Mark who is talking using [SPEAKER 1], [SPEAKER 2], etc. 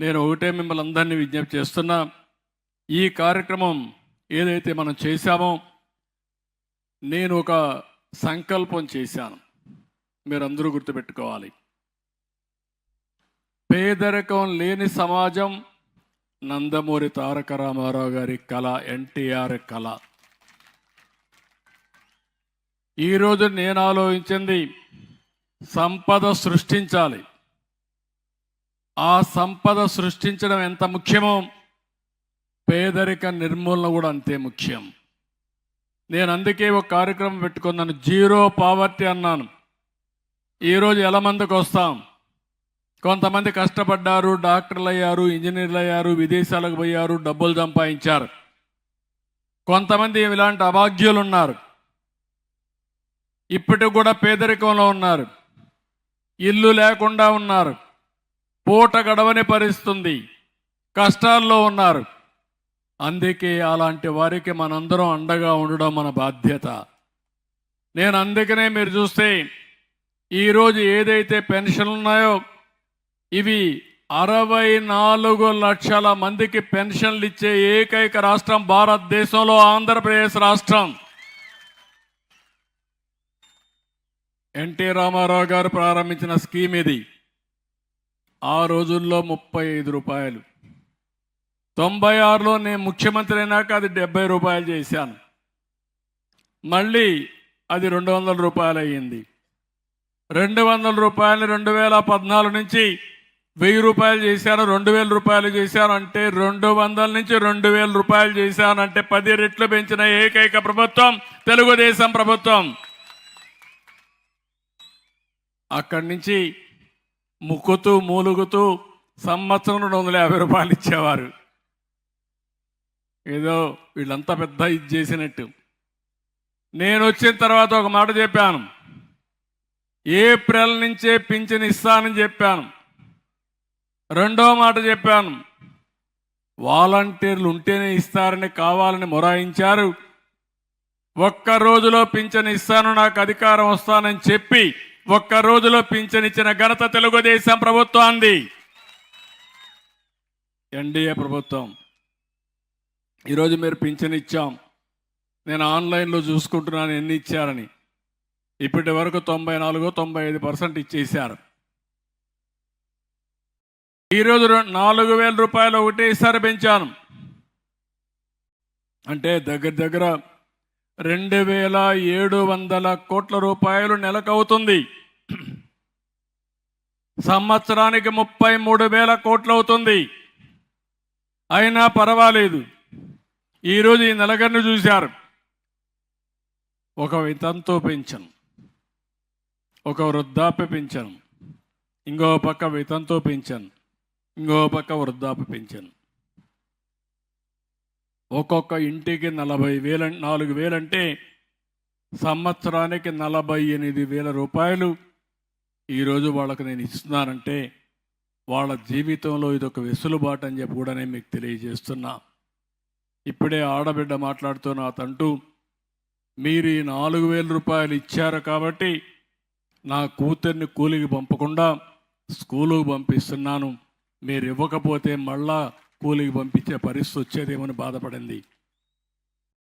[SPEAKER 1] నేను ఒకటే మిమ్మల్ని అందరినీ విజ్ఞప్తి చేస్తున్నా, ఈ కార్యక్రమం ఏదైతే మనం చేశామో నేను ఒక సంకల్పం చేశాను, మీరందరూ గుర్తుపెట్టుకోవాలి. పేదరికం లేని సమాజం నందమూరి తారక రామారావు గారి కళ, ఎన్టీఆర్ కళ. ఈరోజు నేను ఆలోచించింది సంపద సృష్టించాలి. ఆ సంపద సృష్టించడం ఎంత ముఖ్యమో పేదరిక నిర్మూలన కూడా అంతే ముఖ్యం. నేను అందుకే ఒక కార్యక్రమం పెట్టుకున్నాను, జీరో పావర్టీ అన్నాను. ఈరోజు ఎలా మందికి వస్తాం? కొంతమంది కష్టపడ్డారు, డాక్టర్లు అయ్యారు, ఇంజనీర్లు అయ్యారు, విదేశాలకు పోయారు, డబ్బులు సంపాదించారు. కొంతమంది ఇలాంటి అభాగ్యులు ఉన్నారు, ఇప్పటికి కూడా పేదరికంలో ఉన్నారు, ఇల్లు లేకుండా ఉన్నారు, పూట గడవని పరిస్థితుంది, కష్టాల్లో ఉన్నారు. అందుకే అలాంటి వారికి మనందరం అండగా ఉండడం మన బాధ్యత. నేను అందుకనే మీరు చూస్తే ఈరోజు ఏదైతే పెన్షన్లు ఉన్నాయో ఇవి 64 లక్షల మందికి పెన్షన్లు ఇచ్చే ఏకైక రాష్ట్రం భారతదేశంలో ఆంధ్రప్రదేశ్ రాష్ట్రం. ఎన్టీ రామారావు గారు ప్రారంభించిన స్కీమ్ ఇది. ఆ రోజుల్లో 35 రూపాయలు. 96లో నేను ముఖ్యమంత్రి అయినాక అది 70 రూపాయలు చేశాను. మళ్ళీ అది 200 రూపాయలు అయ్యింది. 200 రూపాయలు 2014 నుంచి 1000 రూపాయలు చేశాను, 2000 రూపాయలు చేశాను. అంటే 200 నుంచి 2000 రూపాయలు చేశానంటే 10 రెట్లు పెంచిన ఏకైక ప్రభుత్వం తెలుగుదేశం ప్రభుత్వం. అక్కడి నుంచి ముక్కుతూ మూలుగుతూ సంవత్సరం 250 రూపాయలు ఇచ్చేవారు. ఏదో వీళ్ళంతా పెద్ద ఇది చేసినట్టు. నేను వచ్చిన తర్వాత ఒక మాట చెప్పాను, ఏప్రిల్ నుంచే పింఛన్ ఇస్తానని చెప్పాను. రెండో మాట చెప్పాను, వాలంటీర్లు ఉంటేనే ఇస్తారని కావాలని మొరాయించారు. ఒక్క రోజులో పింఛన్ ఇస్తాను, నాకు అధికారం వస్తానని చెప్పి ఒక్క రోజులో పింఛన్ ఇచ్చిన ఘనత తెలుగుదేశం ప్రభుత్వాన్ని, ఎన్డీఏ ప్రభుత్వం. ఈరోజు మీరు పింఛన్ ఇచ్చాం, నేను ఆన్లైన్లో చూసుకుంటున్నాను ఎన్ని ఇచ్చారని. ఇప్పటి వరకు 94-95% ఇచ్చేశారు. ఈరోజు 4000 రూపాయలు ఒకటేసారి పెంచాను. అంటే దగ్గర 2700 కోట్ల రూపాయలు నెలకు అవుతుంది. సంవత్సరానికి 33,000 కోట్లు అవుతుంది. అయినా పర్వాలేదు. ఈరోజు ఈ నెలగన్ను చూశారు, ఒక వితంతు పెన్షన్, ఒక వృద్ధాప్య పెన్షన్, ఇంకో పక్క వితంతు పెన్షన్, ఇంకో పక్క వృద్ధాప్య పెన్షన్. ఒక్కొక్క ఇంటికి 4,000 అంటే సంవత్సరానికి 48,000 రూపాయలు ఈరోజు వాళ్ళకి నేను ఇస్తున్నానంటే వాళ్ళ జీవితంలో ఇదొక వెసులుబాటు అని చెప్పి కూడా నేను మీకు తెలియజేస్తున్నా. ఇప్పుడే ఆడబిడ్డ మాట్లాడుతున్న అతంటూ, మీరు ఈ 4,000 రూపాయలు ఇచ్చారు కాబట్టి నా కూతుర్ని కూలికి పంపకుండా స్కూలుకు పంపిస్తున్నాను, మీరు ఇవ్వకపోతే మళ్ళా కూలికి పంపించే పరిస్థితి వచ్చేదేమని బాధపడింది.